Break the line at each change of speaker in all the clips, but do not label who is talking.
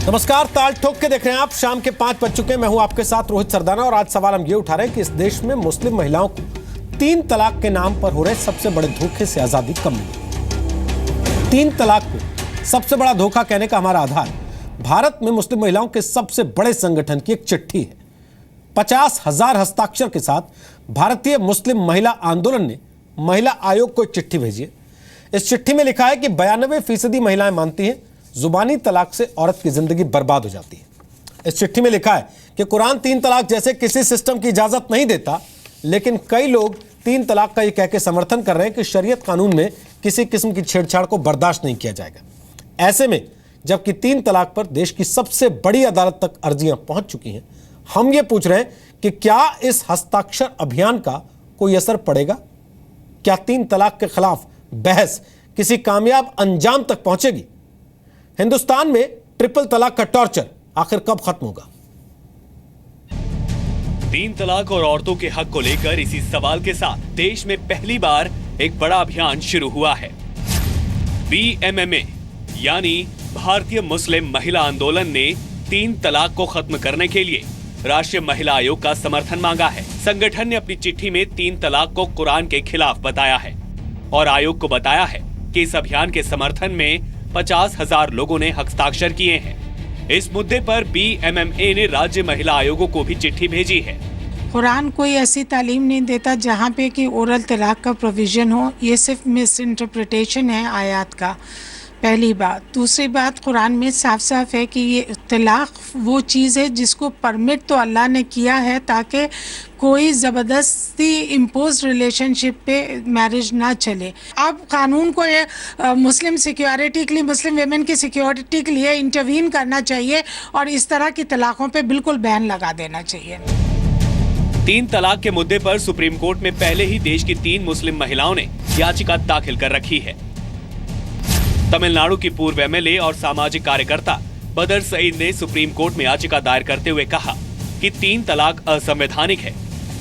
नमस्कार, ताल ठोक के देख रहे हैं आप। शाम के 5 बज चुके हैं। मैं हूं आपके साथ रोहित सरदाना और आज सवाल हम ये उठा रहे हैं कि इस देश में मुस्लिम महिलाओं को 3 तलाक के नाम पर हो रहे सबसे बड़े धोखे से आजादी कब मिली। 3 तलाक को सबसे बड़ा धोखा कहने का हमारा आधार भारत में मुस्लिम महिलाओं के सबसे बड़े संगठन की एक चिट्ठी है। 50,000 हस्ताक्षर के साथ भारतीय मुस्लिम महिला आंदोलन ने महिला आयोग को एक चिट्ठी भेजी है। इस चिट्ठी में लिखा है कि 92% महिलाएं मानती हैं जुबानी तलाक से औरत की जिंदगी बर्बाद हो जाती है। इस चिट्ठी में लिखा है कि कुरान 3 तलाक जैसे किसी सिस्टम की इजाजत नहीं देता, लेकिन कई लोग 3 तलाक का यह कह के समर्थन कर रहे हैं कि शरीयत कानून में किसी किस्म की छेड़छाड़ को बर्दाश्त नहीं किया जाएगा। ऐसे में जबकि 3 तलाक पर देश की सबसे बड़ी अदालत तक अर्जियां पहुंच चुकी हैं, हम ये पूछ रहे हैं कि क्या इस हस्ताक्षर अभियान का कोई असर पड़ेगा? क्या 3 तलाक के खिलाफ बहस किसी कामयाब अंजाम तक पहुंचेगी? हिंदुस्तान में ट्रिपल तलाक का टॉर्चर आखिर कब खत्म होगा?
3 तलाक और औरतों के हक को लेकर इसी सवाल के साथ देश में पहली बार एक बड़ा अभियान शुरू हुआ है। BMMA यानी भारतीय मुस्लिम महिला आंदोलन ने 3 तलाक को खत्म करने के लिए राष्ट्रीय महिला आयोग का समर्थन मांगा है। संगठन ने अपनी चिट्ठी में 3 तलाक को कुरान के खिलाफ बताया है और आयोग को बताया है कि इस अभियान के समर्थन में 50,000 लोगों ने हस्ताक्षर किए हैं। इस मुद्दे पर BMMA ने राज्य महिला आयोगों को भी चिट्ठी भेजी है।
कुरान कोई ऐसी तालीम नहीं देता जहाँ पे कि ओरल तलाक का प्रोविजन हो। ये सिर्फ मिस इंटरप्रिटेशन है आयत का, पहली बात। दूसरी बात, कुरान में साफ साफ है कि ये तलाक वो चीज़ है जिसको परमिट तो अल्लाह ने किया है ताकि कोई ज़बरदस्ती इम्पोज रिलेशनशिप पे मैरिज ना चले। अब कानून को मुस्लिम सिक्योरिटी के लिए, मुस्लिम वेमेन की सिक्योरिटी के लिए इंटरवीन करना चाहिए और इस तरह की तलाक़ों पे बिल्कुल बैन लगा देना चाहिए।
3 तलाक के मुद्दे पर सुप्रीम कोर्ट में पहले ही देश की 3 मुस्लिम महिलाओं ने याचिका दाखिल कर रखी है। तमिलनाडु की पूर्व MLA और सामाजिक कार्यकर्ता बदर सईद ने सुप्रीम कोर्ट में याचिका दायर करते हुए कहा कि 3 तलाक असंवैधानिक है।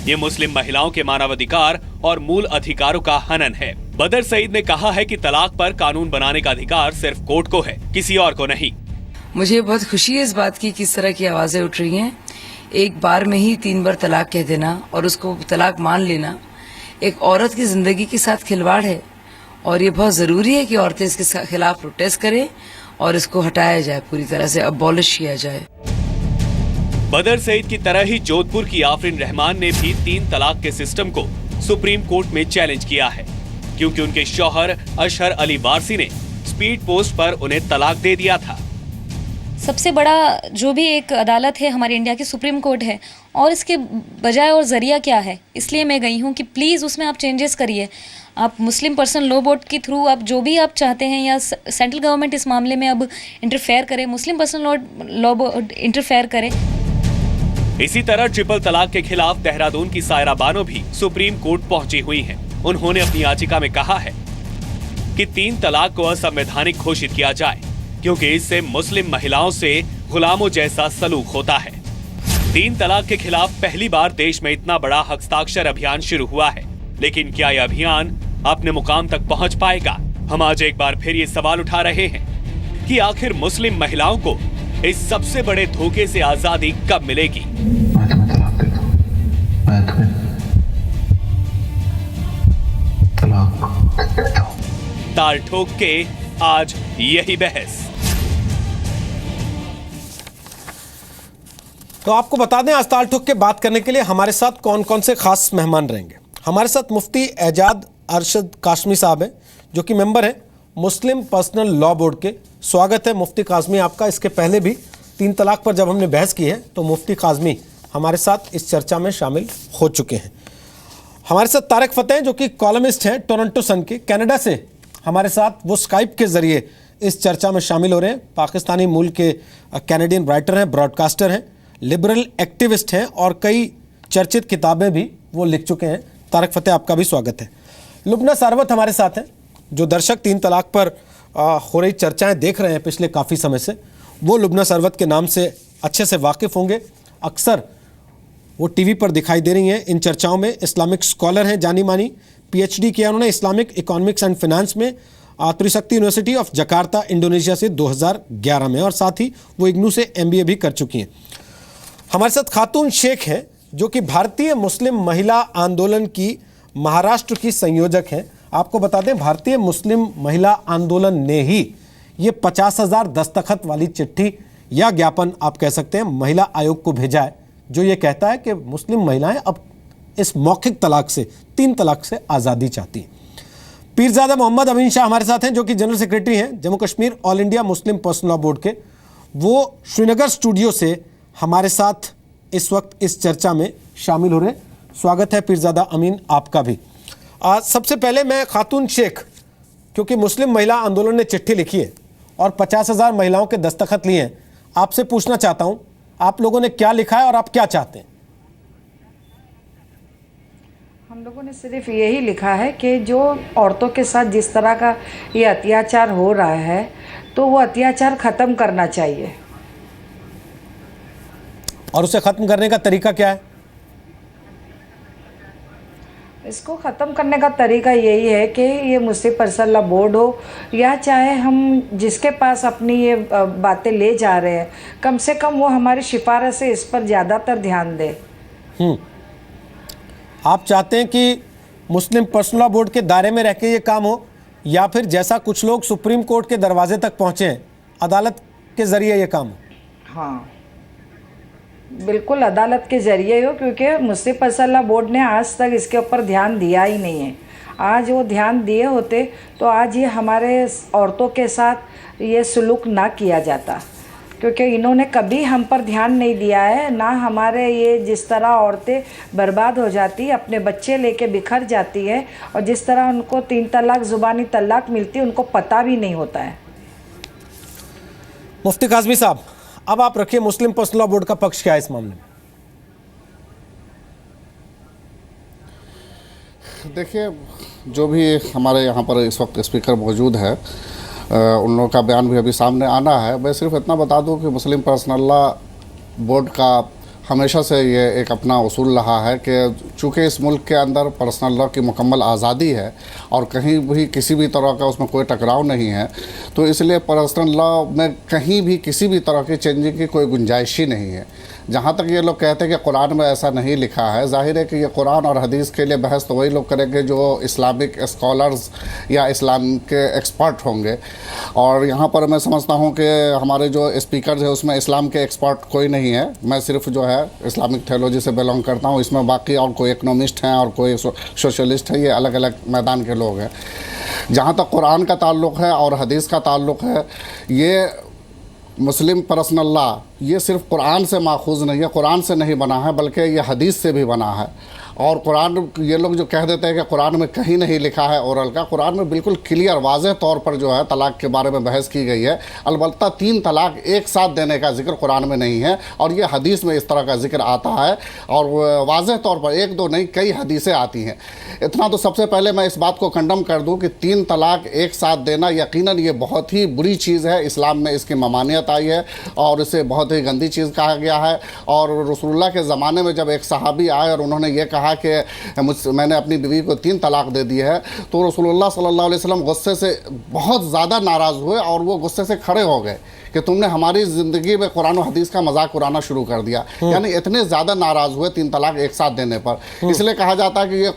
ये मुस्लिम महिलाओं के मानवाधिकार और मूल अधिकारों का हनन है। बदर सईद ने कहा है कि तलाक पर कानून बनाने का अधिकार सिर्फ कोर्ट को है, किसी और को नहीं।
मुझे बहुत खुशी है इस बात की किस तरह की आवाजें उठ रही हैं। एक बार में ही 3 बार तलाक कह देना और उसको तलाक मान लेना एक औरत की जिंदगी के साथ खिलवाड़ है और ये बहुत जरूरी है कि औरतें इसके खिलाफ प्रोटेस्ट करें और इसको हटाया जाए, पूरी तरह से अबॉलिश किया जाए।
बदर सईद की तरह ही जोधपुर की आफरीन रहमान ने भी 3 तलाक के सिस्टम को सुप्रीम कोर्ट में चैलेंज किया है, क्योंकि उनके शौहर अशहर अली वारसी ने स्पीड पोस्ट पर उन्हें तलाक दे दिया था।
सबसे बड़ा जो भी एक अदालत है हमारे इंडिया की सुप्रीम कोर्ट है और इसके बजाय और जरिया क्या है, इसलिए मैं गई हूँ कि प्लीज़ उसमें आप चेंजेस करिए। आप मुस्लिम पर्सनल लॉ बोर्ड के थ्रू आप जो भी आप चाहते हैं या सेंट्रल गवर्नमेंट इस मामले में अब इंटरफेयर करे, मुस्लिम पर्सनल लॉ बोर्ड इंटरफेयर करे।
इसी तरह ट्रिपल तलाक के खिलाफ देहरादून की सायरा बानो भी सुप्रीम कोर्ट पहुंची हुई हैं। उन्होंने अपनी याचिका में कहा है कि 3 तलाक को असंवैधानिक घोषित किया जाए, क्योंकि इससे मुस्लिम महिलाओं से गुलामों जैसा सलूक होता है। 3 तलाक के खिलाफ पहली बार देश में इतना बड़ा हस्ताक्षर अभियान शुरू हुआ है, लेकिन क्या यह अभियान अपने मुकाम तक पहुंच पाएगा? हम आज एक बार फिर ये सवाल उठा रहे हैं कि आखिर मुस्लिम महिलाओं को इस सबसे बड़े धोखे से आजादी कब मिलेगी?
मैं तुम्हें तलाक देता हूं, मैं तुम्हें तलाक देता हूं।
ताल ठोक के आज यही बहस।
तो आपको बता दें, आज ताल ठोक के बात करने के लिए हमारे साथ कौन कौन से खास मेहमान रहेंगे। हमारे साथ मुफ्ती एजाज अरशद कासमी साहब हैं, जो कि मेंबर हैं मुस्लिम पर्सनल लॉ बोर्ड के। स्वागत है मुफ्ती कासमी आपका। इसके पहले भी 3 तलाक पर जब हमने बहस की है तो मुफ्ती कासमी हमारे साथ इस चर्चा में शामिल हो चुके हैं। हमारे साथ तारिक फतेह, जो कि कॉलमिस्ट हैं टोरंटो सन के, कनाडा से हमारे साथ वो स्काइप के जरिए इस चर्चा में शामिल हो रहे हैं। पाकिस्तानी मूल के कैनेडियन राइटर हैं, ब्रॉडकास्टर हैं, लिबरल एक्टिविस्ट हैं और कई चर्चित किताबें भी वो लिख चुके हैं। तारिक फतेह, आपका भी स्वागत है। लुबना सरवत हमारे साथ हैं, जो दर्शक 3 तलाक पर हो रही चर्चाएं देख रहे हैं पिछले काफ़ी समय से। वो लुबना सरवत के नाम से अच्छे से वाकिफ़ होंगे। अक्सर वो टीवी पर दिखाई दे रही हैं इन चर्चाओं में। इस्लामिक स्कॉलर हैं, जानी मानी, PhD किया उन्होंने इस्लामिक इकोनॉमिक्स एंड फिनेंस में। त्रिशक्ति यूनिवर्सिटी ऑफ जकार्ता इंडोनेशिया से 2011 में, और साथ ही वो इग्नू से MBA भी कर चुकी हैं। हमारे साथ खातून शेख हैं जो कि भारतीय मुस्लिम महिला आंदोलन की महाराष्ट्र की संयोजक हैं। आपको बता दें, भारतीय मुस्लिम महिला आंदोलन ने ही ये 50,000 दस्तखत वाली चिट्ठी या ज्ञापन आप कह सकते हैं महिला आयोग को भेजा है, जो ये कहता है कि मुस्लिम महिलाएं अब इस मौखिक तलाक से, 3 तलाक से आज़ादी चाहती हैं। पीरजादा मोहम्मद अमीन शाह हमारे साथ हैं जो कि जनरल सेक्रेटरी हैं Jammu Kashmir all India Muslim personal law board के। वो श्रीनगर स्टूडियो से हमारे साथ इस वक्त इस चर्चा में शामिल हो रहे हैं। स्वागत है पीरजादा अमीन आपका भी। सबसे पहले मैं खातून शेख, क्योंकि मुस्लिम महिला आंदोलन ने चिट्ठी लिखी है और 50,000 महिलाओं के दस्तखत लिए हैं, आपसे पूछना चाहता हूं आप लोगों ने क्या लिखा है और आप क्या चाहते हैं?
हम लोगों ने सिर्फ यही लिखा है कि जो औरतों के साथ जिस तरह का ये अत्याचार हो रहा है तो वो अत्याचार ख़त्म करना चाहिए।
और उसे ख़त्म करने का तरीका क्या है?
इसको ख़त्म करने का तरीका यही है कि ये मुस्लिम पर्सनल लॉ बोर्ड हो या चाहे हम जिसके पास अपनी ये बातें ले जा रहे हैं, कम से कम वो हमारी सिफारिश से इस पर ज़्यादातर ध्यान दे।
आप चाहते हैं कि मुस्लिम पर्सनल लॉ बोर्ड के दायरे में रह के ये काम हो, या फिर जैसा कुछ लोग सुप्रीम कोर्ट के दरवाजे तक पहुँचे हैं, अदालत के ज़रिए ये काम हो?
हाँ, बिल्कुल अदालत के ज़रिए हो, क्योंकि मुस्लिम पर्सनल लॉ बोर्ड ने आज तक इसके ऊपर ध्यान दिया ही नहीं है। आज वो ध्यान दिए होते तो आज ये हमारे औरतों के साथ ये सलूक ना किया जाता, क्योंकि इन्होंने कभी हम पर ध्यान नहीं दिया है। ना हमारे ये जिस तरह औरतें बर्बाद हो जाती, अपने बच्चे लेके बिखर जाती है, और जिस तरह उनको 3 तलाक ज़ुबानी तलाक मिलती उनको पता भी नहीं होता है।
मुफ्ती काज़मी साहब, अब आप रखिए मुस्लिम पर्सनल लॉ बोर्ड का पक्ष क्या है इस मामले में?
देखिए, जो भी हमारे यहाँ पर इस वक्त स्पीकर मौजूद है, उन लोगों का बयान भी अभी सामने आना है। मैं सिर्फ इतना बता दूं कि मुस्लिम पर्सनल लॉ बोर्ड का हमेशा से ये एक अपना उसूल रहा है कि चूँकि इस मुल्क के अंदर पर्सनल लॉ की मुकम्मल आज़ादी है और कहीं भी किसी भी तरह का उसमें कोई टकराव नहीं है, तो इसलिए पर्सनल लॉ में कहीं भी किसी भी तरह की चेंजिंग की कोई गुंजाइश ही नहीं है। जहाँ तक ये लोग कहते हैं कि कुरान में ऐसा नहीं लिखा है, जाहिर है कि ये कुरान और हदीस के लिए बहस तो वही लोग करेंगे जो इस्लामिक स्कॉलर्स या इस्लाम के एक्सपर्ट होंगे। और यहाँ पर मैं समझता हूँ कि हमारे जो स्पीकर है उसमें इस्लाम के एक्सपर्ट कोई नहीं है। मैं सिर्फ जो है इस्लामिक थियोलॉजी से बिलोंग करता हूँ, इसमें बाकी और कोई इकनॉमिस्ट हैं और कोई सोशलिस्ट है, ये अलग अलग मैदान के लोग हैं। जहाँ तक कुरान का ताल्लुक़ है और हदीस का ताल्लुक़ है, ये मुस्लिम पर्सनल लॉ ये सिर्फ कुरान से माखूज़ नहीं है, कुरान से नहीं बना है, बल्कि ये हदीस से भी बना है। और कुरान, ये लोग जो कह देते हैं कि कुरान में कहीं नहीं लिखा है औरल का, कुरान में बिल्कुल क्लियर वाज़ेह तौर पर जो है तलाक़ के बारे में बहस की गई है। अलबत्ता 3 तलाक़ एक साथ देने का जिक्र कुरान में नहीं है, और ये हदीस में इस तरह का जिक्र आता है, और वाज़ेह तौर पर 1-2 नहीं कई हदीसें आती हैं। इतना तो सबसे पहले मैं इस बात को कंडम कर दूँ कि 3 तलाक़ एक साथ देना यकीनन ये बहुत ही बुरी चीज़ है। इस्लाम में इसकी ममानियत आई है और इसे बहुत ही गंदी चीज़ कहा गया है। और रसूलुल्लाह के ज़माने में जब एक सहाबी आए और उन्होंने ये कहा कि मैंने अपनी बीवी को 3 तलाक दे दी है, तो रसूलुल्लाह सल्लल्लाहु अलैहि वसल्लम गुस्से से बहुत ज़्यादा नाराज़ हुए और वो गुस्से से खड़े हो गए कि तुमने हमारी ज़िंदगी में कुरान और हदीस का मजाक उड़ाना शुरू कर दिया। यानी इतने ज़्यादा नाराज़ हुए 3 तलाक एक साथ देने पर। इसलिए कहा जाता है कि ये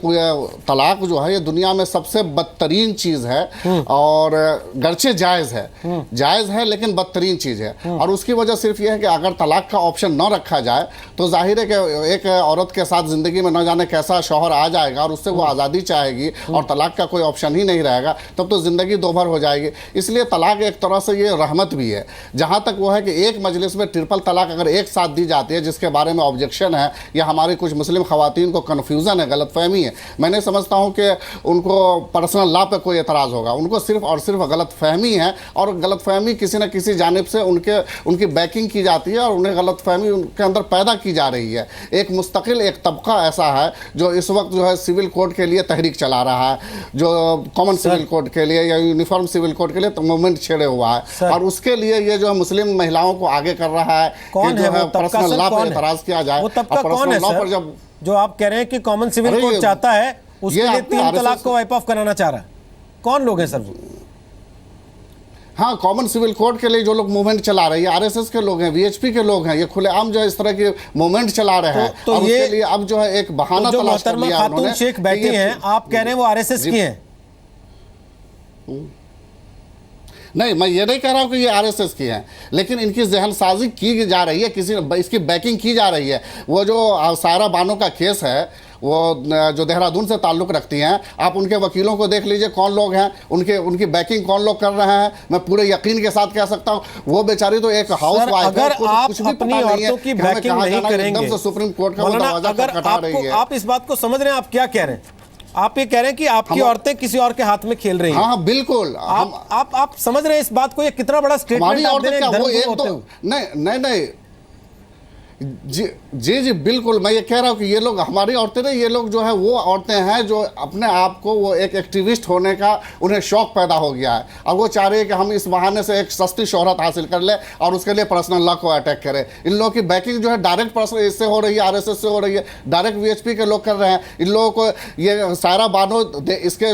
तलाक जो है ये दुनिया में सबसे बदतरीन चीज़ है, और गर्चे जायज़ है लेकिन बदतरीन चीज़ है। और उसकी वजह सिर्फ ये है कि अगर तलाक का ऑप्शन न रखा जाए तो जाहिर है कि एक औरत के साथ ज़िंदगी में न जाने कैसा शौहर आ जाएगा और उससे वो आज़ादी चाहेगी, और तलाक का कोई ऑप्शन ही नहीं रहेगा, तब तो ज़िंदगी दोभर हो जाएगी। इसलिए तलाक एक तरह से ये रहमत भी है। जहाँ तक वो है कि एक मजलिस में ट्रिपल तलाक अगर एक साथ दी जाती है, जिसके बारे में ऑब्जेक्शन है या हमारी कुछ मुस्लिम ख़वातीन को कन्फ्यूज़न है, गलतफहमी है, मैं नहीं समझता हूँ कि उनको पर्सनल लॉ पे कोई एतराज़ होगा। उनको सिर्फ और सिर्फ गलतफहमी है, और गलतफहमी किसी न किसी जानिब से उनकी बैकिंग की जाती है और उन्हें गलतफहमी उनके अंदर पैदा की जा रही है। एक मुस्तकिल एक तबका ऐसा है जो इस वक्त जो है सिविल कोड के लिए तहरीक चला रहा है, जो कॉमन सिविल कोड के लिए या यूनिफॉर्म सिविल कोड के लिए तो मूवमेंट छेड़े हुआ है, और उसके लिए ये जो है मुस्लिम महिलाओं को आगे कर रहा है
कौन
कि
है
जो है पर्सनल लॉ पर एतराज़ किया जाए।
वो तबका कौन है सर, जब जो आप कह रहे हैं कि कॉमन सिविल कोड चाहता है उसके लिए 3 तलाक को वाइप ऑफ कराना चाह रहा है? कौन लोग हैं सर वो?
हाँ, कॉमन सिविल कोड के लिए जो लोग मूवमेंट चला रहे हैं, आरएसएस के लोग हैं, वीएचपी के लोग हैं, ये खुलेआम जो है इस तरह के मूवमेंट चला रहे हैं।
तो
और
ये
उसके लिए अब जो है एक बहाना
जो
तलाश कर
मोहतरमा
लिया
खातून
उन्होंने
शेख
कि
बैठी
ये-
हैं, आप कह रहे हैं वो आरएसएस की हैं?
नहीं, मैं ये नहीं कह रहा हूँ कि ये आरएसएस की हैं, लेकिन इनकी जहनसाजी की जा रही है, किसी इसकी बैकिंग की जा रही है। वो जो सायरा बानो का केस है, वो जो देहरादून से ताल्लुक़ रखती हैं, आप उनके वकीलों को देख लीजिए कौन लोग हैं, उनकी बैकिंग कौन लोग कर रहे हैं। मैं पूरे यकीन के साथ कह सकता हूँ, वो बेचारी तो एक हाउस वाइफ है,
अगर
उसको तो
आप
कुछ भी
अपनी
पता नहीं है
औरतों की
कि हमें
बैकिंग
कहाँ
नहीं
जाना है,
करेंगे,
एकदम से सुप्रीम कोर्ट का वो
मौलाना,
दरवाजा
अगर
खटखटा रही है।
आप इस बात को समझ रहे हैं, आप क्या कह रहे हैं? आप ये कह रहे हैं कि आपकी औरतें किसी और के हाथ में खेल रही हैं?
हाँ, बिल्कुल।
आप समझ रहे हैं इस बात को? ये कितना बड़ा स्टेटमेंट
हमारी
आप दे रहे
औरतें
हैं
क्या, वो
धर्मगुरु
एक
होते
दो
हुए?
नहीं, जी बिल्कुल, मैं ये कह रहा हूँ कि ये लोग हमारी औरतें नहीं, ये लोग जो है वो औरतें हैं जो अपने आप को वो एक एक्टिविस्ट होने का उन्हें शौक पैदा हो गया है, और वो चाह रही है कि हम इस बहाने से एक सस्ती शोहरत हासिल कर ले और उसके लिए पर्सनल लॉ को अटैक करें। इन लोगों की बैकिंग जो है डायरेक्ट पर्सनल इससे हो रही है, आरएसएस से हो रही है, डायरेक्ट वीएचपी के लोग कर रहे हैं। इन लोगों को ये सायरा बानो इसके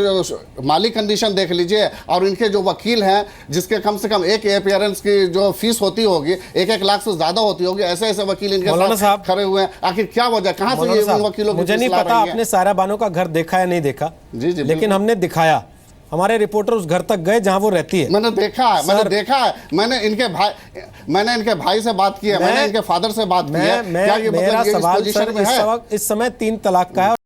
माली कंडीशन देख लीजिए, और इनके जो वकील हैं जिसके कम से कम एक अपीयरेंस की जो फीस होती होगी 1-1 लाख से ज्यादा होती होगी, ऐसे ऐसे वकील इनके साथ खड़े हुए हैं। आखिर क्या वजह, कहां से ये उन वकीलों की
मुझे नहीं
फीस ला
पता
रही है?
आपने सायरा बानो का घर देखा या नहीं देखा,
जी
लेकिन हमने दिखाया, हमारे रिपोर्टर उस घर तक गए जहां वो रहती है।
मैंने देखा है, मैंने इनके भाई से बात की है, मैंने इनके फादर से बात की है। क्या ये
मेरा
मतलब ये इस
सवाल
पोजीशन
सर
में है?
इस समय 3 तलाक का है।